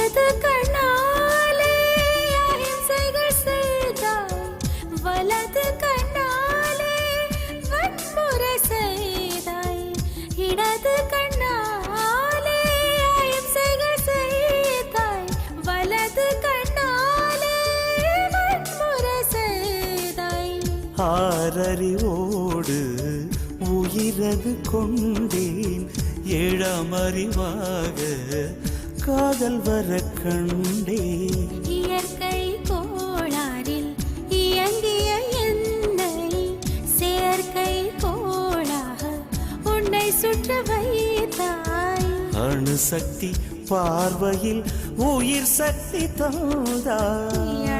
இடது கண்ணாலே அஹிம்சைகள் செய்தாய், வலது கண்ணாலே வன்முறை செய்தாய். இடது கண்ணாலே அஹிம்சைகள் செய்தாய், வலது கண்ணாலே வன்முறை செய்தாய். ஆறறிவோடு உயிரது கொண்டேன், ஏழாமறிவாக காதல் வர கண்டே. இயற்கை கோளாறில் இயங்கிய என்னை செயற்கை கோளாக உன்னை சுற்ற வைத்தாய். அணுசக்தி பார்வையில் உயிர் சக்தி தந்தாய்.